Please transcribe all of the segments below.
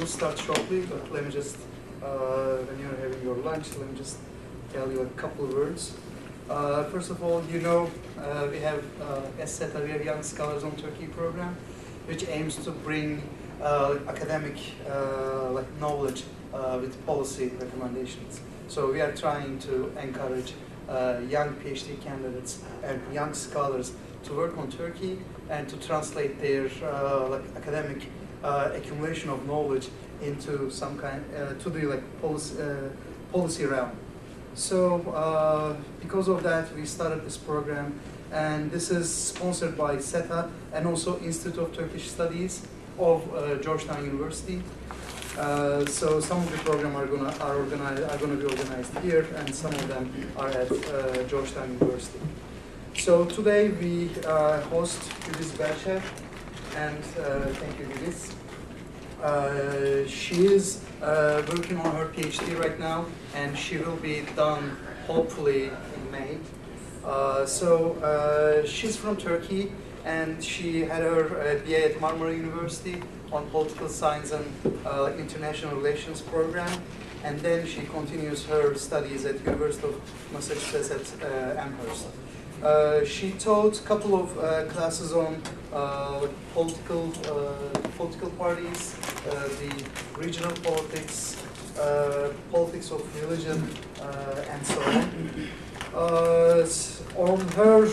start shortly, but let me just, when you're having your lunch, let me just tell you a couple of words. First of all, you know, we have SETA, we have Young Scholars on Turkey program, which aims to bring academic knowledge with policy recommendations. So we are trying to encourage young PhD candidates and young scholars to work on Turkey and to translate their academic accumulation of knowledge into some kind to the policy realm. So because of that, we started this program, and this is sponsored by SETA and also Institute of Turkish Studies of Georgetown University. So some of the programs are gonna be organized here, and some of them are at Georgetown University. So today we host Guliz Belcher, and thank you, Guliz. She is working on her PhD right now, and she will be done hopefully in May. She's from Turkey, and she had her BA at Marmara University on political science and international relations program, and then she continues her studies at University of Massachusetts at Amherst. She taught a couple of classes on political parties, the regional politics, politics of religion, and so on. On her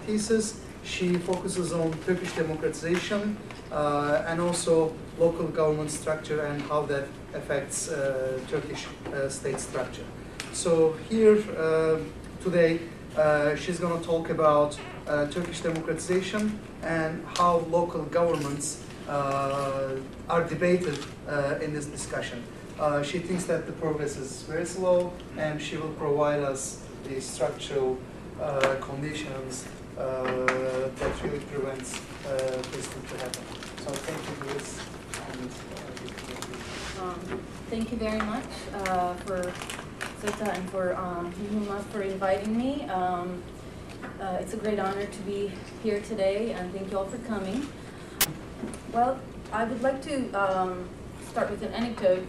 thesis, she focuses on Turkish democratization and also local government structure and how that affects Turkish state structure. So here today, she's going to talk about Turkish democratization and how local governments are debated in this discussion. She thinks that the progress is very slow, and she will provide us the structural conditions that really prevents this to happen. So thank you, Guliz. Thank you very much for SETA and for Nuh Yilmaz for inviting me. It's a great honor to be here today, and thank you all for coming. Well, I would like to start with an anecdote.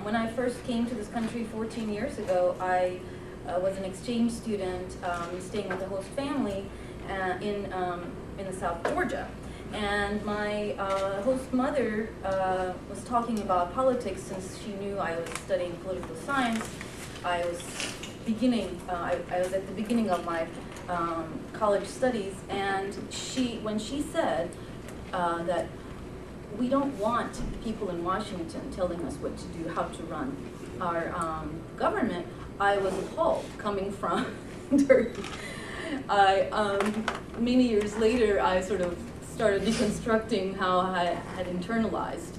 When I first came to this country 14 years ago, I was an exchange student staying with a host family in the South Georgia. And my host mother was talking about politics since she knew I was studying political science. I was at the beginning of my college studies, and when she said that we don't want people in Washington telling us what to do, how to run our government, I was appalled coming from Turkey. Many years later, I sort of started deconstructing how I had internalized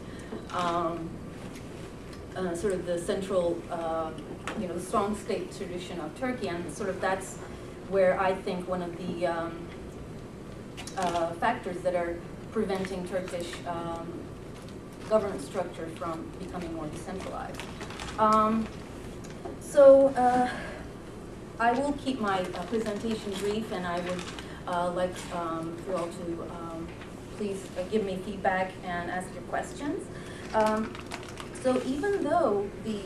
sort of the central, the strong state tradition of Turkey, and sort of that's where I think one of the factors that are preventing Turkish government structure from becoming more decentralized. I will keep my presentation brief, and I would like for you all to please give me feedback and ask your questions. So even though the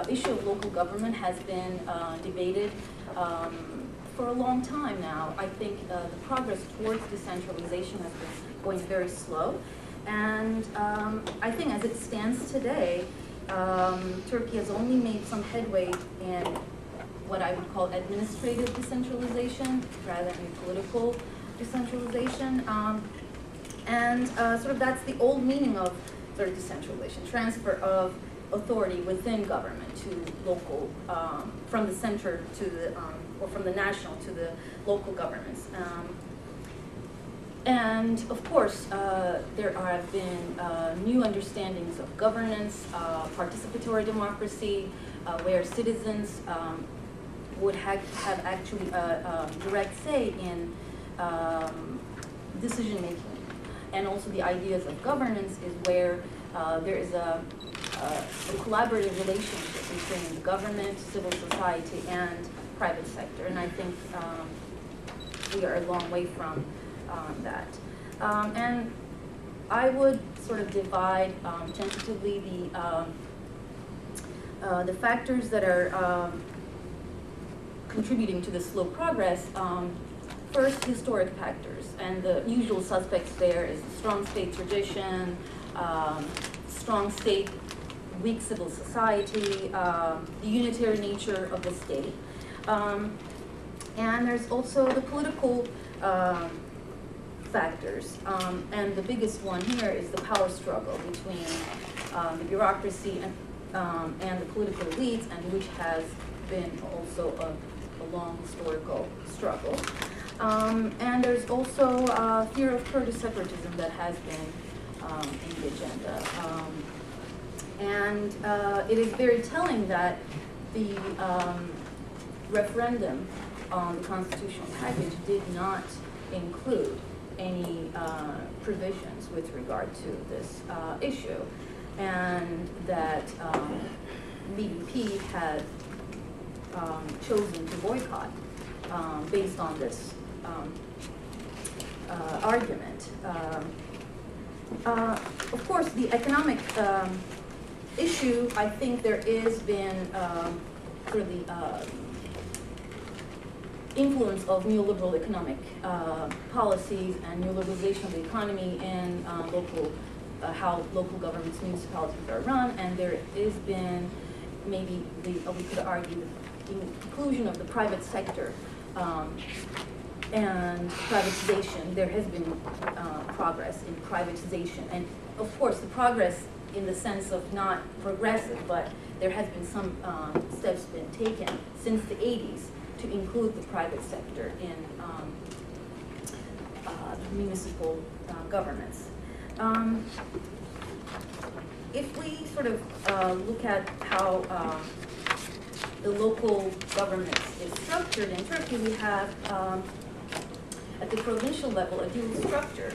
issue of local government has been debated for a long time now, I think the progress towards decentralization has been going very slow. And I think as it stands today, Turkey has only made some headway in what I would call administrative decentralization rather than political decentralization. Sort of that's the old meaning of sort of decentralization, transfer of authority within government to local, from the center to the, or from the national to the local governments. And of course, there have been new understandings of governance, participatory democracy, where citizens would have actually a direct say in decision making. And also the ideas of governance is where there is a collaborative relationship between the government, civil society, and private sector. And I think we are a long way from that. And I would sort of divide tentatively the factors that are contributing to the slow progress. First, historic factors, and the usual suspects there is the strong state tradition, strong state, weak civil society, the unitary nature of the state. And there's also the political factors, and the biggest one here is the power struggle between the bureaucracy and the political elites, and which has been also a long historical struggle. And there's also fear of Kurdish separatism that has been in the agenda. And it is very telling that the referendum on the constitutional package did not include any provisions with regard to this issue, and that BDP had chosen to boycott based on this argument. Of course, the economic issue, I think there has been sort of the influence of neoliberal economic policies and neoliberalization of the economy in how local governments, municipalities are run, and there has been maybe we could argue the inclusion of the private sector and privatization. There has been progress in privatization, and of course the progress in the sense of not progressive, but there has been some steps been taken since the 80s to include the private sector in municipal governments. If we sort of look at how the local government is structured in Turkey, we have at the provincial level a dual structure,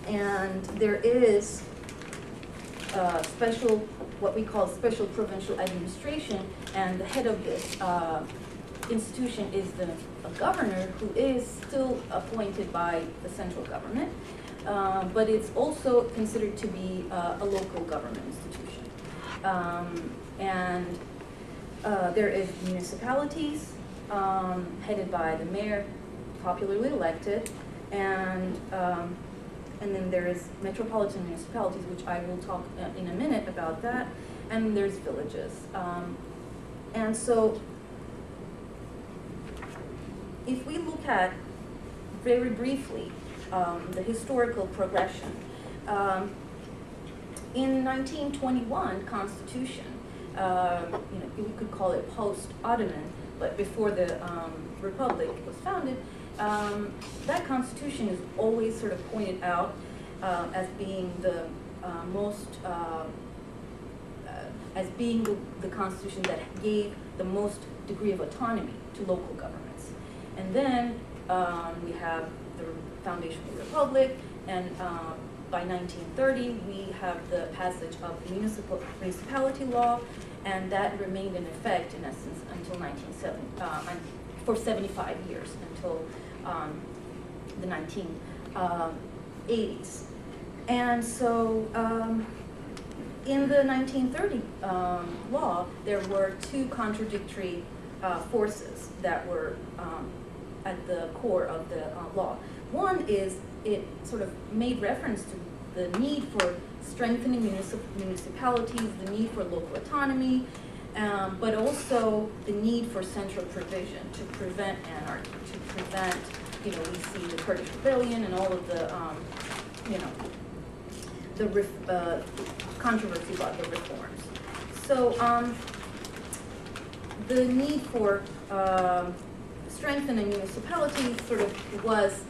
and there is what we call special provincial administration, and the head of this institution is the governor, who is still appointed by the central government, but it's also considered to be a local government institution. And there is municipalities headed by the mayor, popularly elected, and then there is metropolitan municipalities, which I will talk in a minute about that, and there's villages. And so if we look at, very briefly, the historical progression, in 1921 Constitution, we could call it post-Ottoman, but before the Republic was founded, that Constitution is always sort of pointed out as being the as being the Constitution that gave the most degree of autonomy to local governments. And then we have the foundation of the Republic, and by 1930 we have the passage of the municipality law, and that remained in effect in essence until 1970, for 75 years, until the 1980s. And so in the 1930 law, there were two contradictory forces that were at the core of the law. One is it sort of made reference to the need for strengthening municipalities, the need for local autonomy, but also the need for central provision to prevent anarchy, to prevent, we see the Turkish rebellion and all of the, the controversy about the reforms. So the need for strengthening municipalities sort of was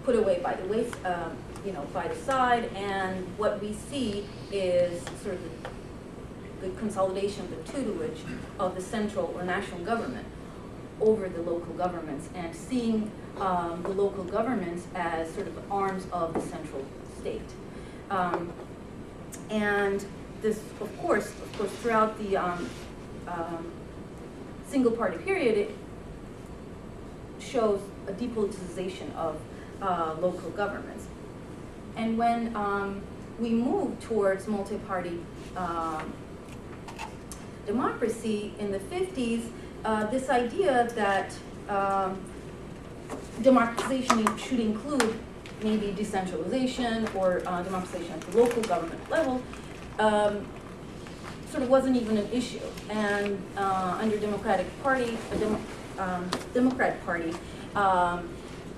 put away by the way, by the side, and what we see is sort of the consolidation of the tutelage of the central or national government over the local governments, and seeing the local governments as sort of the arms of the central state. And this, of course, throughout the single-party period, it shows a depoliticization of local governments. And when we moved towards multi-party democracy in the 50s, this idea that democratization should include maybe decentralization or democratization at the local government level sort of wasn't even an issue. And under Democratic Party, Democrat Party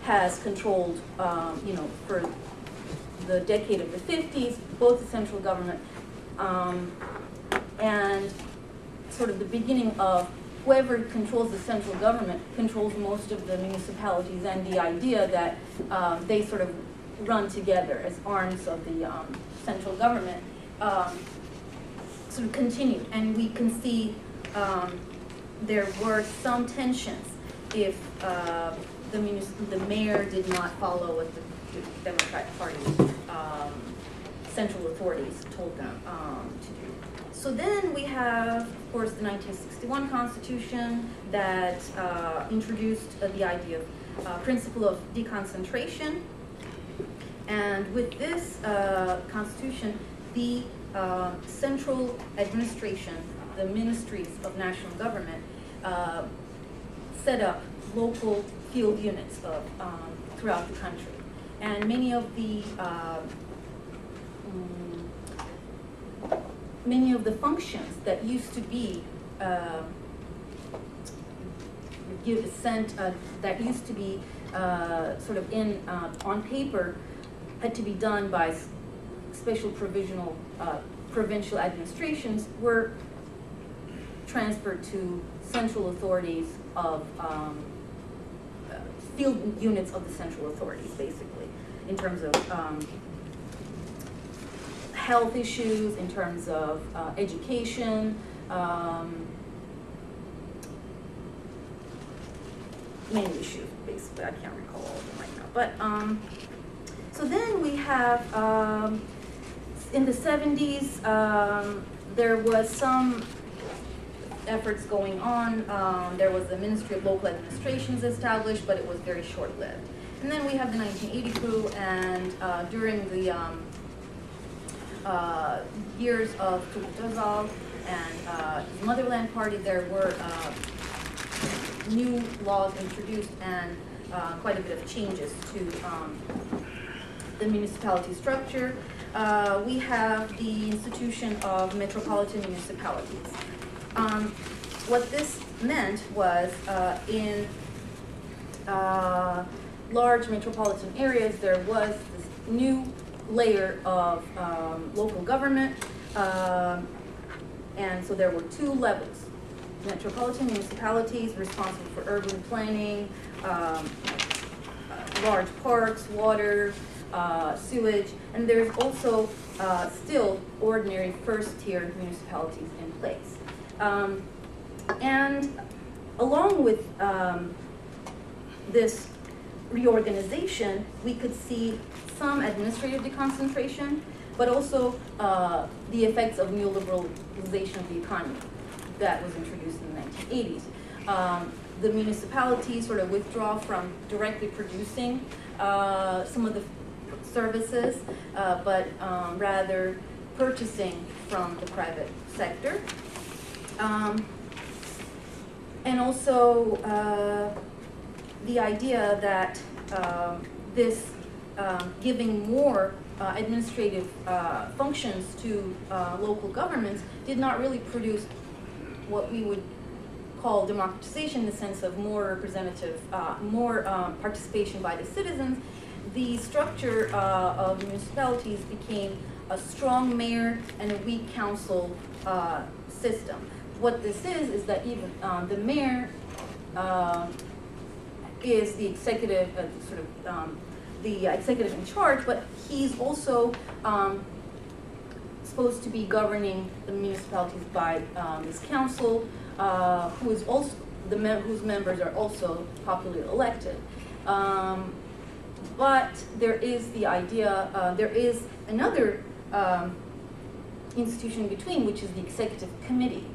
has controlled, for the decade of the 50s, both the central government and sort of the beginning of whoever controls the central government controls most of the municipalities, and the idea that they sort of run together as arms of the central government sort of continued. And we can see there were some tensions if the mayor did not follow what the Democratic Party central authorities told them to do. So then we have, of course, the 1961 Constitution that introduced the idea of principle of deconcentration. And with this Constitution, the central administration, the ministries of national government, set up local field units throughout the country. And many of the functions that used to be that used to be sort of on paper had to be done by special provincial administrations were transferred to central authorities of field units of the central authorities, basically, in terms of health issues, in terms of education, many issues, basically. I can't recall all of them right now. But so then we have, in the 70s, there was some efforts going on. There was the Ministry of Local Administrations established, but it was very short-lived. And then we have the 1980 coup, and during the years of Turkish and his Motherland Party, there were new laws introduced and quite a bit of changes to the municipality structure. We have the institution of metropolitan municipalities. What this meant was in large metropolitan areas, there was this new layer of local government, and so there were two levels. Metropolitan municipalities responsible for urban planning, large parks, water, sewage, and there's also still ordinary first-tier municipalities in place. And along with this reorganization, we could see some administrative deconcentration, but also the effects of neoliberalization of the economy that was introduced in the 1980s. The municipalities sort of withdraw from directly producing some of the services, but rather purchasing from the private sector. And also the idea that this giving more administrative functions to local governments did not really produce what we would call democratization in the sense of more representative, more participation by the citizens. The structure of municipalities became a strong mayor and a weak council system. What this is that even the mayor is the executive, the executive in charge, but he's also supposed to be governing the municipalities by this council, who is also whose members are also popularly elected. But there is the idea, there is another institution in between, which is the executive committee.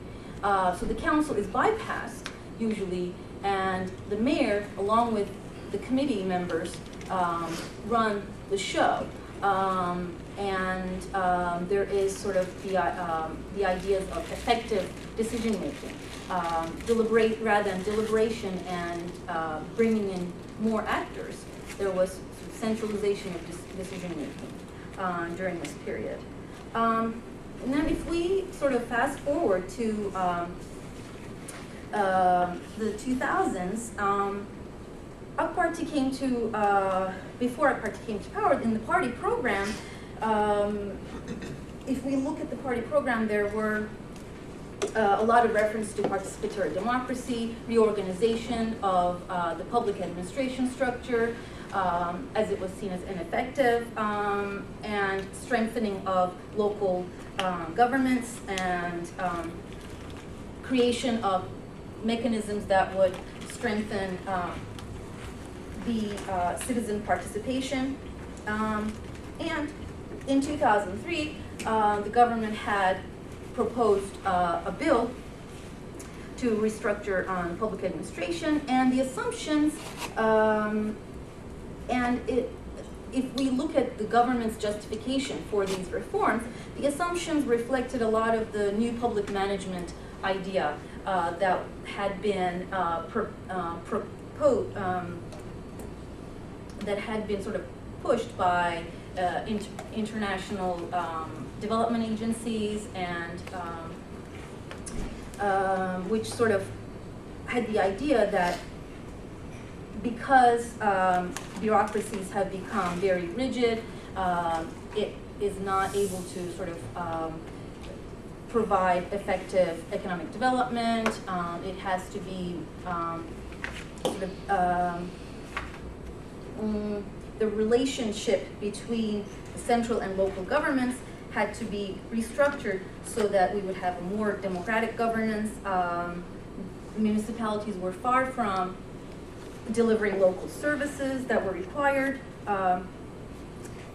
So the council is bypassed usually, and the mayor, along with the committee members, run the show. There is sort of the ideas of effective decision making, rather than deliberation and bringing in more actors. There was centralization of decision making during this period. And then if we sort of fast forward to the 2000s, Party came to, before Party came to power, in the party program, if we look at the party program, there were a lot of reference to participatory democracy, reorganization of the public administration structure, as it was seen as ineffective, and strengthening of local governments, and creation of mechanisms that would strengthen the citizen participation. And in 2003, the government had proposed a bill to restructure public administration, and the assumptions, if we look at the government's justification for these reforms, the assumptions reflected a lot of the new public management idea that had been that had been sort of pushed by international development agencies, and which sort of had the idea that because bureaucracies have become very rigid, it is not able to sort of provide effective economic development. It has to be sort of the relationship between the central and local governments had to be restructured so that we would have a more democratic governance. Municipalities were far from delivering local services that were required,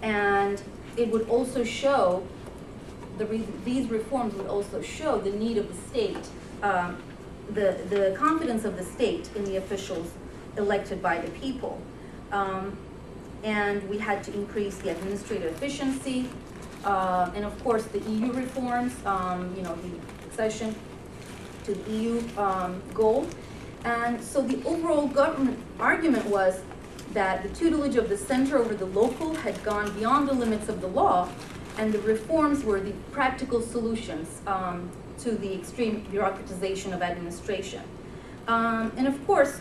and it would also show, these reforms would also show the need of the state, the confidence of the state in the officials elected by the people. And we had to increase the administrative efficiency, and of course the EU reforms, the accession to the EU goal. And so the overall government argument was that the tutelage of the center over the local had gone beyond the limits of the law, and the reforms were the practical solutions to the extreme bureaucratization of administration. And of course,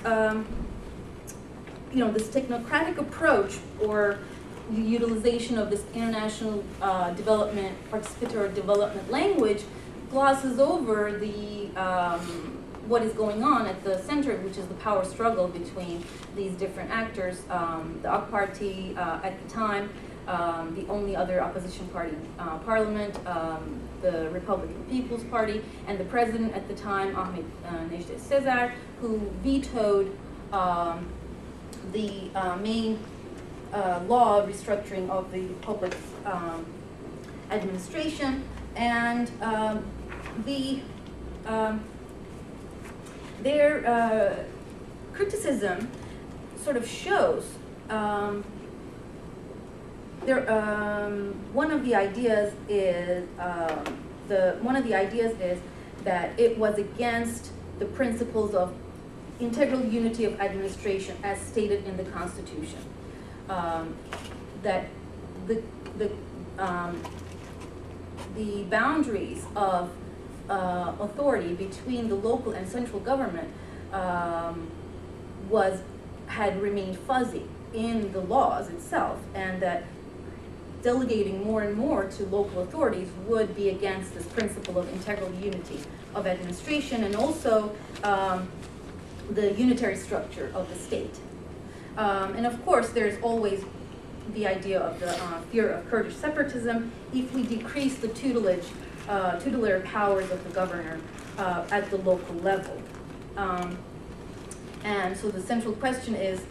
this technocratic approach, or the utilization of this international development, participatory development language, glosses over the what is going on at the center, which is the power struggle between these different actors. The AK Party at the time, the only other opposition party in parliament, the Republican People's Party, and the president at the time, Ahmet Necdet Sezer, who vetoed the main law restructuring of the public administration, and their criticism sort of shows one of the ideas is that it was against the principles of integral unity of administration as stated in the Constitution. That the boundaries of authority between the local and central government had remained fuzzy in the laws itself, and that delegating more and more to local authorities would be against this principle of integral unity of administration, and also the unitary structure of the state. And of course, there's always the idea of the fear of Kurdish separatism if we decrease the tutelary powers of the governor at the local level. And so the central question is,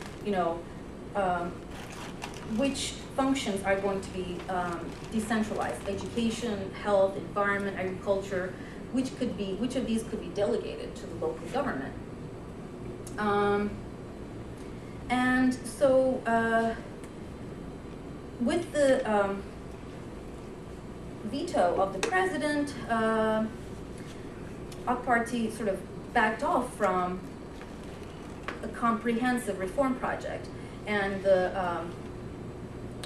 which functions are going to be decentralized? Education, health, environment, agriculture, which of these could be delegated to the local government? And so with the veto of the president, AK Party sort of backed off from a comprehensive reform project, and the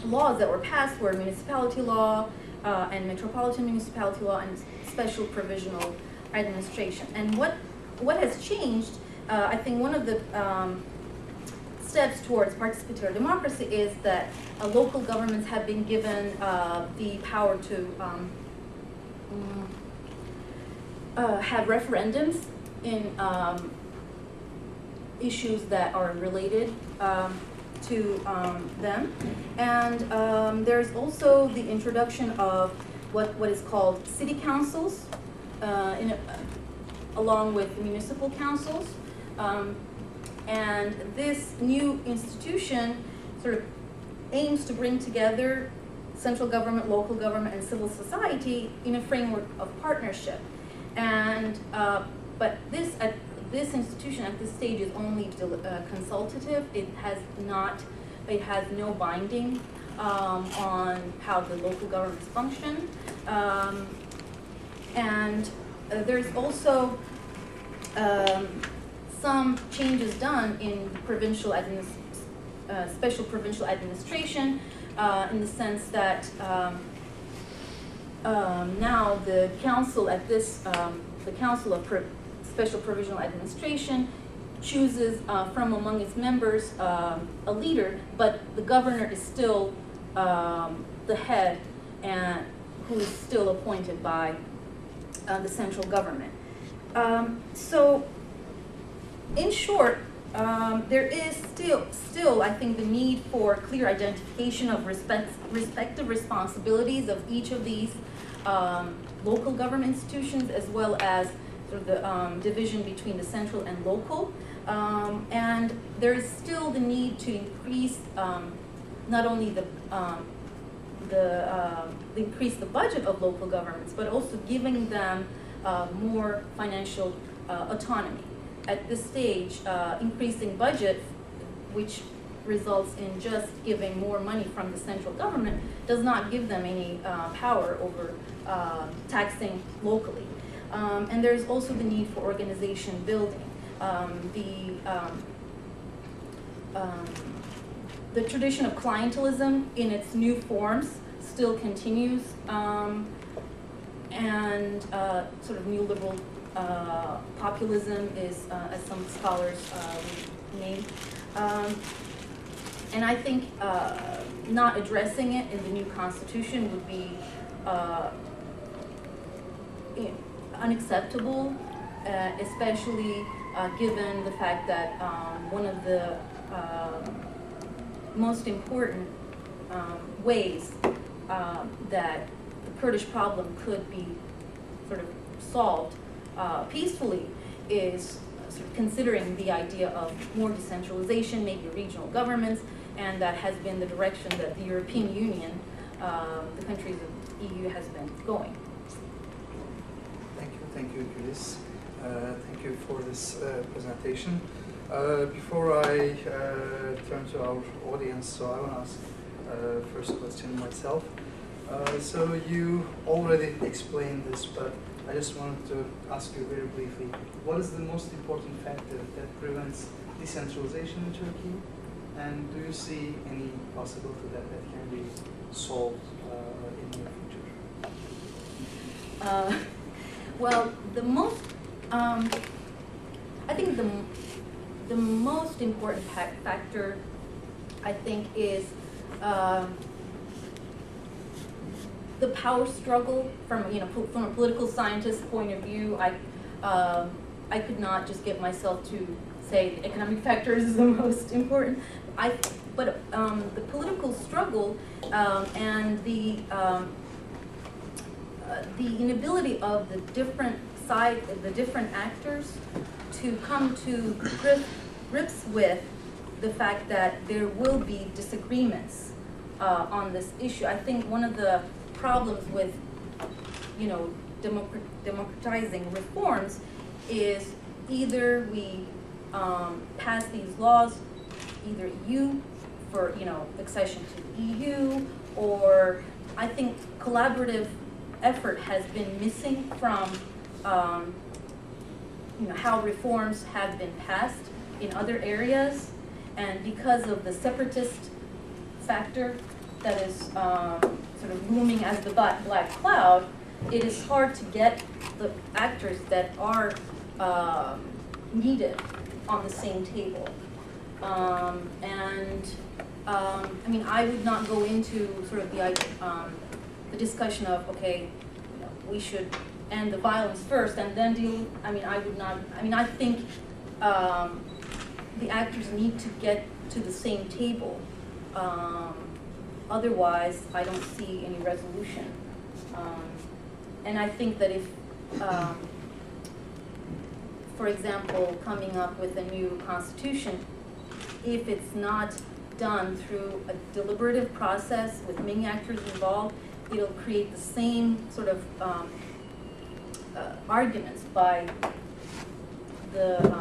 laws that were passed were municipality law and metropolitan municipality law and special provisional administration. And what has changed, I think one of the steps towards participatory democracy is that local governments have been given the power to have referendums in issues that are related to them. And there's also the introduction of what is called city councils, along with municipal councils. And this new institution sort of aims to bring together central government, local government, and civil society in a framework of partnership. And but this institution at this stage is only consultative. It has no binding on how the local governments function. And there's also some changes done in provincial special provincial administration, in the sense that now the council at this, the Council of Special Provisional Administration chooses from among its members a leader, but the governor is still the head, and who is still appointed by the central government. So, in short, there is still, I think, the need for clear identification of respective responsibilities of each of these local government institutions, as well as sort of the division between the central and local. And there is still the need to increase not only increase the budget of local governments, but also giving them more financial autonomy. At this stage, increasing budget, which results in just giving more money from the central government, does not give them any power over taxing locally. And there's also the need for organization building. The tradition of clientelism in its new forms still continues, and sort of neoliberal populism is, as some scholars name. And I think not addressing it in the new constitution would be unacceptable, especially given the fact that one of the most important ways that the Kurdish problem could be sort of solved peacefully is sort of considering the idea of more decentralization, maybe regional governments, and that has been the direction that the European Union, the countries of the EU, has been going. Thank you, Guliz. Thank you for this presentation. Before I turn to our audience, so I want to ask first question myself. So you already explained this, but I just wanted to ask you very briefly, what is the most important factor that prevents decentralization in Turkey? And do you see any possibility that that can be solved in the future? Well, the most, I think the most important factor, I think, is the power struggle. From from a political scientist point of view, I could not just get myself to say the economic factors is the most important. But the political struggle and the inability of the different actors to come to grips with the fact that there will be disagreements on this issue. I think one of the problems with democratizing reforms is either we pass these laws, either EU for accession to the EU, or I think collaborative effort has been missing from how reforms have been passed in other areas, and because of the separatist factor that is sort of looming as the black cloud, it is hard to get the actors that are needed on the same table. I mean, I would not go into sort of the discussion of, okay, we should end the violence first and then deal. I mean, I would not. I mean, I think the actors need to get to the same table. Otherwise, I don't see any resolution. And I think that if, for example, coming up with a new constitution, if it's not done through a deliberative process with many actors involved, it'll create the same sort of arguments by the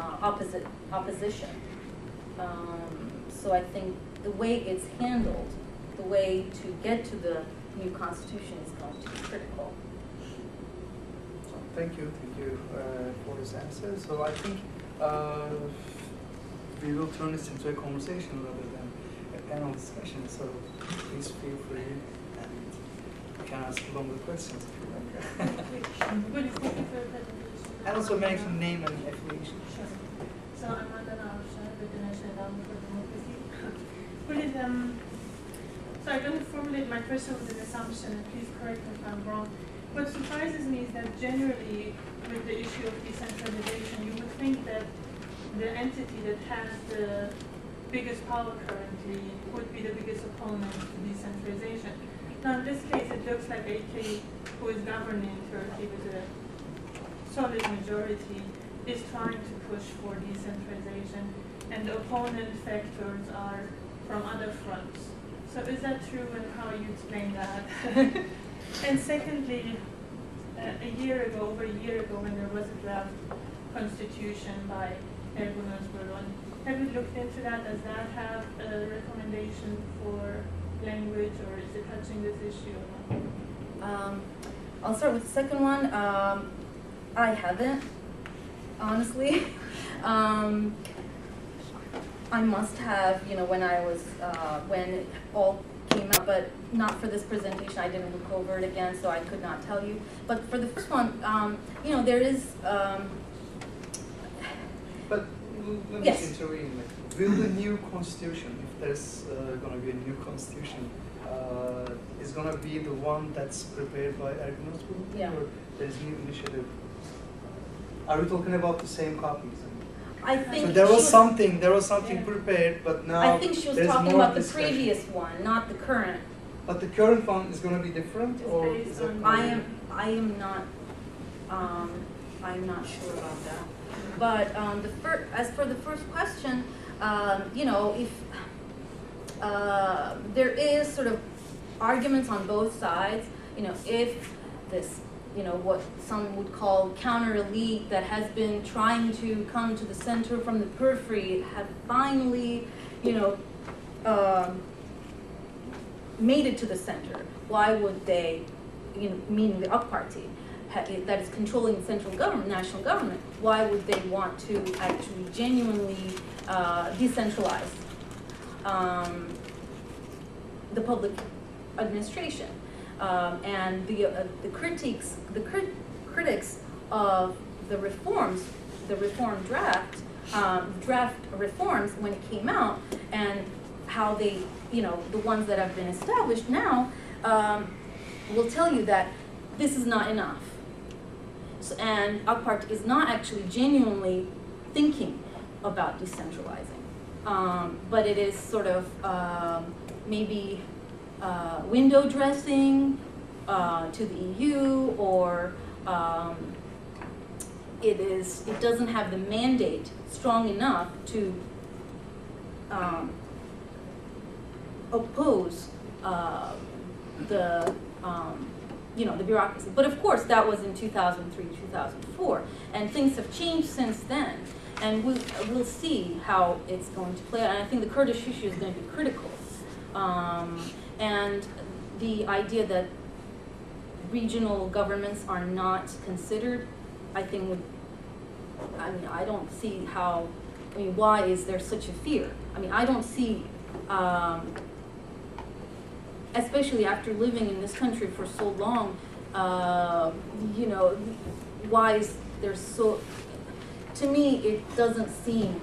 opposition. So I think the way it's handled, the way to get to the new constitution is going to be critical. Thank you for this answer. So I think we will turn this into a conversation rather than a panel discussion. So please feel free and you can ask longer questions if you like. And also mention name and affiliation. Sure. So I'm Mandana Avshar with the National Endowment for Democracy. So I'm going to formulate my question with an assumption, and please correct me if I'm wrong. What surprises me is that generally, with the issue of decentralization, you would think that the entity that has the biggest power currently would be the biggest opponent to decentralization. Now, in this case, it looks like AK, who is governing Turkey with a solid majority, is trying to push for decentralization, and the opponent factors are from other fronts. So is that true, and how you explain that? And secondly, over a year ago, when there was a draft constitution by Erdogan, have you looked into that? Does that have a recommendation for language, or is it touching this issue or not? I'll start with the second one. I haven't, honestly. I must have, when I was, when it all came out, but not for this presentation. I didn't look over it again, so I could not tell you. But for the first one, there is. But let me yes. intervene. Will the new constitution, if there's going to be a new constitution, is going to be the one that's prepared by Erdogan's group, yeah. or there's new initiative? Are we talking about the same copies? I think so there was something prepared, but now I think she was talking about the previous one, not the current. But the current one is going to be different, or is it? I am not. I'm not sure about that. But as for the first question, if there is sort of arguments on both sides, if this, what some would call counter-elite that has been trying to come to the center from the periphery have finally, made it to the center. Why would they, meaning the AK Party, that is controlling the central government, national government, why would they want to actually genuinely decentralize the public administration? And the critics of the reforms, the reform draft reforms when it came out, and how they, the ones that have been established now, will tell you that this is not enough. So, and AK Party is not actually genuinely thinking about decentralizing, but it is sort of maybe window dressing to the EU, or it doesn't have the mandate strong enough to oppose the bureaucracy. But of course, that was in 2003, 2004, and things have changed since then. And we'll see how it's going to play out. And I think the Kurdish issue is going to be critical. And the idea that regional governments are not considered, I think I don't see how, why is there such a fear? I don't see, especially after living in this country for so long, why is there so, to me, it doesn't seem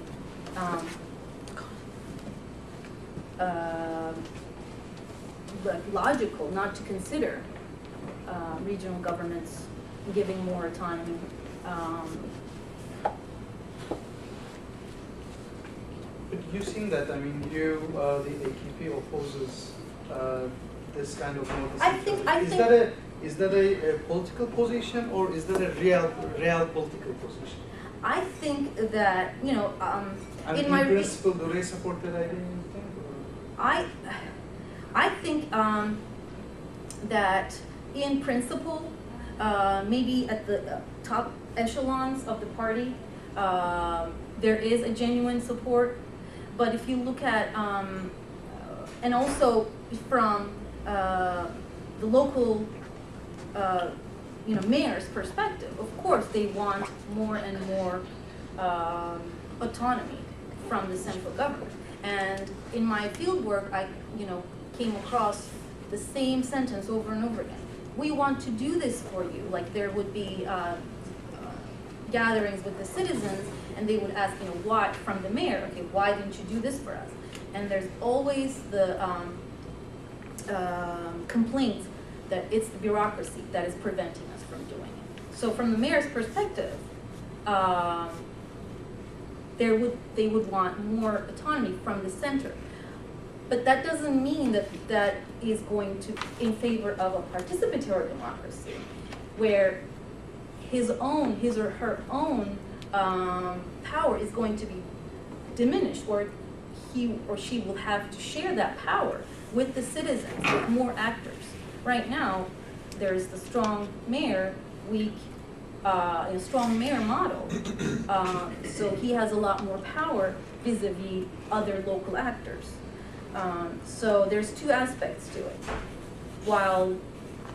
logical not to consider regional governments giving more autonomy. But you seen that, the AKP opposes this kind of more decentralization. Is that a political position, or is that a real political position? I think that, in principle, do they support that idea, you think? I think that in principle, maybe at the top echelons of the party, there is a genuine support. But if you look at, and also from the local, mayor's perspective, of course they want more and more autonomy from the central government. And in my field work, I, came across the same sentence over and over again. We want to do this for you. Like there would be gatherings with the citizens, and they would ask, why, from the mayor, okay, why didn't you do this for us? And there's always the complaint that it's the bureaucracy that is preventing us from doing it. So from the mayor's perspective, they would want more autonomy from the center. But that doesn't mean that that is going to in favor of a participatory democracy, where his or her own power is going to be diminished, or he or she will have to share that power with the citizens, with more actors. Right now, there's the strong mayor, strong mayor model. So he has a lot more power vis-a-vis other local actors. So there's two aspects to it. While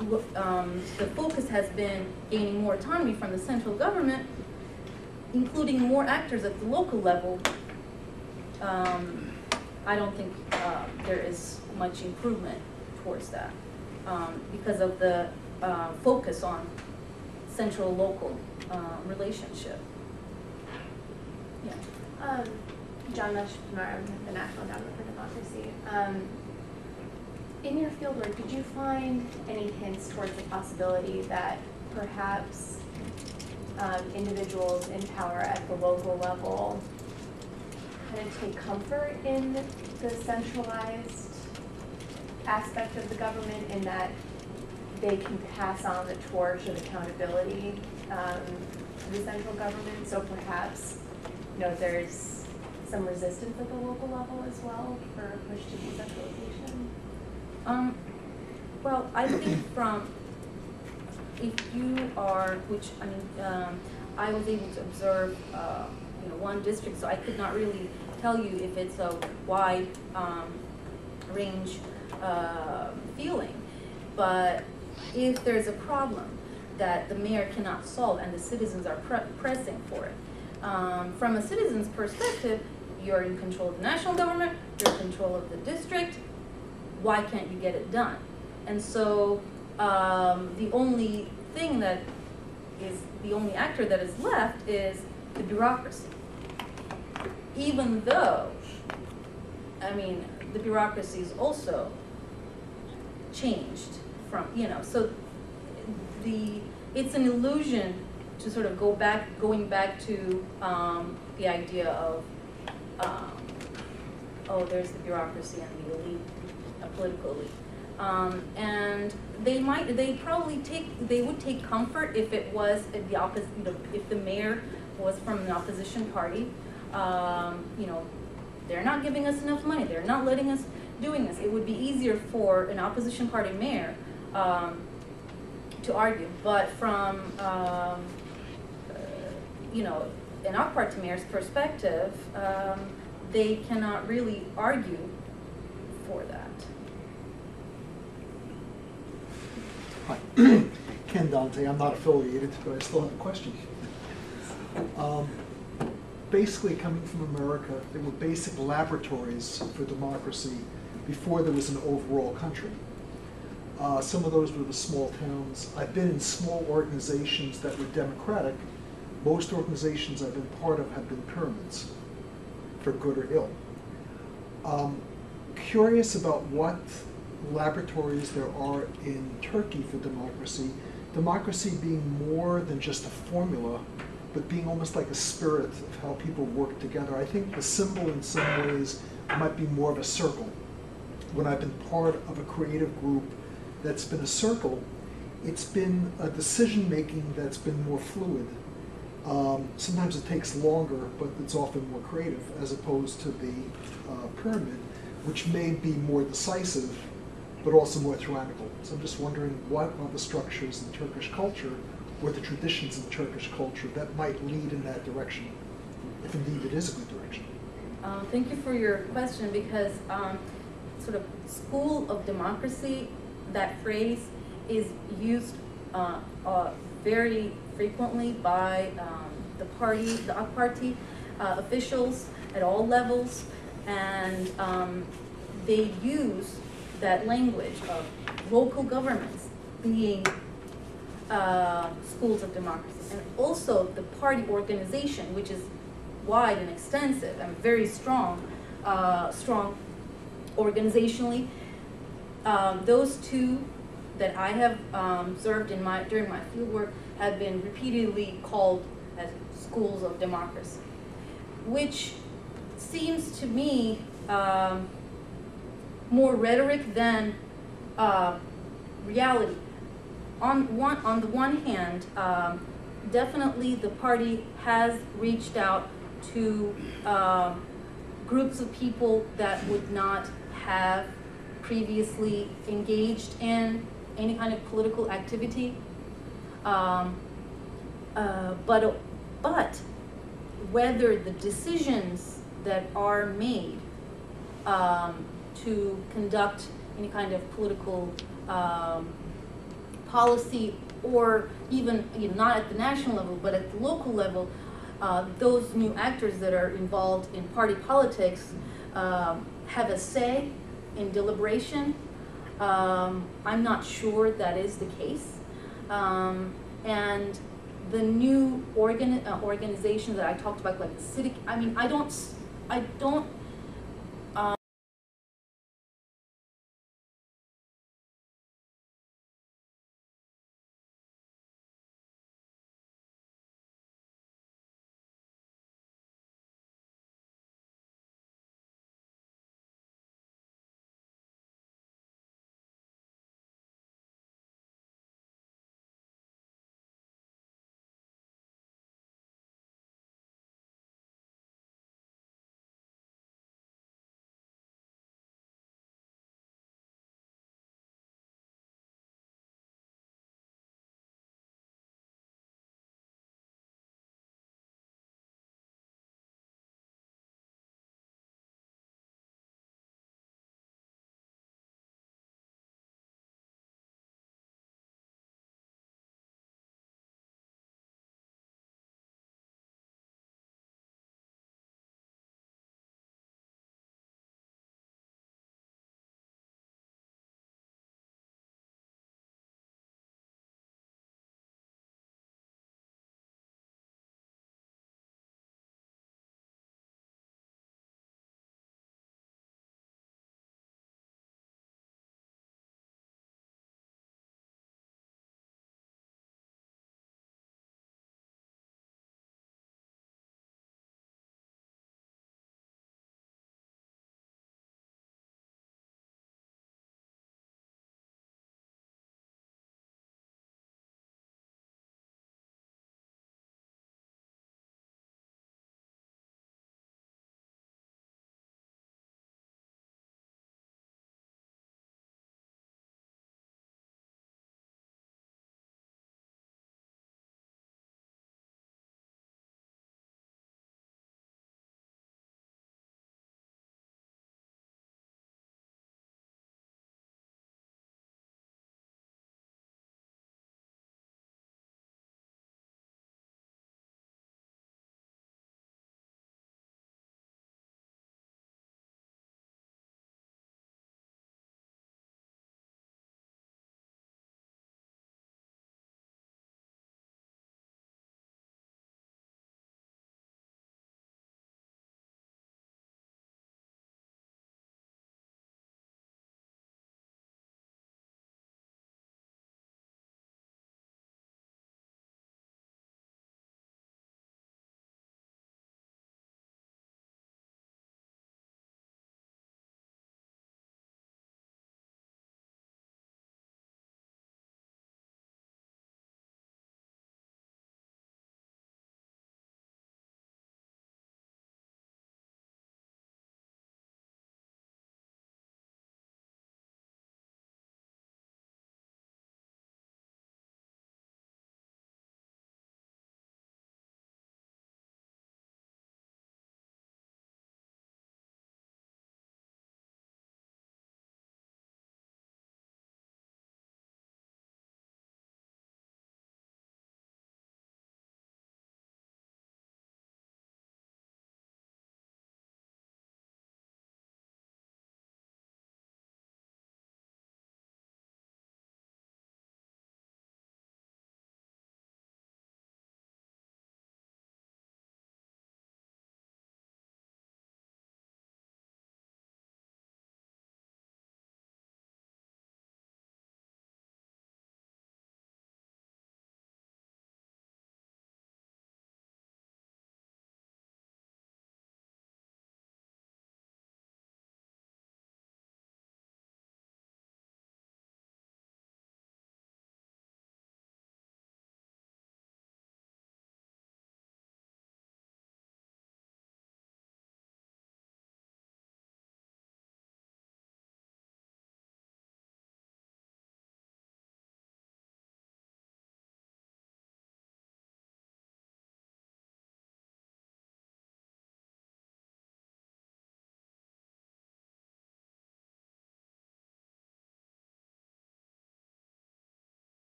the focus has been gaining more autonomy from the central government, including more actors at the local level, I don't think there is much improvement towards that because of the focus on central-local relationship. Yeah. John Meshmar, the National Endowment for Democracy. In your fieldwork, did you find any hints towards the possibility that perhaps individuals in power at the local level kind of take comfort in the centralized aspect of the government, in that they can pass on the torch of accountability to the central government? So perhaps, there's some resistance at the local level as well for a push to decentralization? Well, I think if you are, I was able to observe, one district, so I could not really tell you if it's a wide range feeling. But if there's a problem that the mayor cannot solve and the citizens are pressing for it, from a citizen's perspective, you're in control of the national government, you're in control of the district, why can't you get it done? And so the only thing that is, the only actor that is left is the bureaucracy. Even though, the bureaucracy is also changed from, so it's an illusion to sort of going back to the idea of, there's the bureaucracy and the elite, a political elite. And they would take comfort if it was the opposite, if the mayor was from an opposition party. They're not giving us enough money, they're not letting us doing this. It would be easier for an opposition party mayor to argue, but from an AK Party mayor's perspective, they cannot really argue for that. Ken Dante. I'm not affiliated, but I still have a question. Basically, coming from America, there were basic laboratories for democracy before there was an overall country. Some of those were the small towns. I've been in small organizations that were democratic. Most organizations I've been part of have been pyramids, for good or ill. Curious about what laboratories there are in Turkey for democracy. Democracy being more than just a formula, but being almost like a spirit of how people work together. I think the symbol in some ways might be more of a circle. When I've been part of a creative group that's been a circle, it's been a decision-making that's been more fluid. Sometimes it takes longer, but it's often more creative, as opposed to the pyramid, which may be more decisive, but also more tyrannical. So I'm just wondering, what are the structures in Turkish culture, or the traditions in Turkish culture that might lead in that direction, if indeed it is a good direction? Thank you for your question, because sort of school of democracy, that phrase is used very frequently by the party officials at all levels, and they use that language of local governments being schools of democracy, and also the party organization, which is wide and extensive and very strong organizationally. Those two that I have observed during my fieldwork have been repeatedly called as schools of democracy, which seems to me more rhetoric than reality. On the one hand, definitely the party has reached out to groups of people that would not have previously engaged in any kind of political activity. But whether the decisions that are made to conduct any kind of political policy, or even not at the national level, but at the local level, those new actors that are involved in party politics have a say in deliberation. I'm not sure that is the case. And the new organizations that I talked about, like the city, I mean, I don't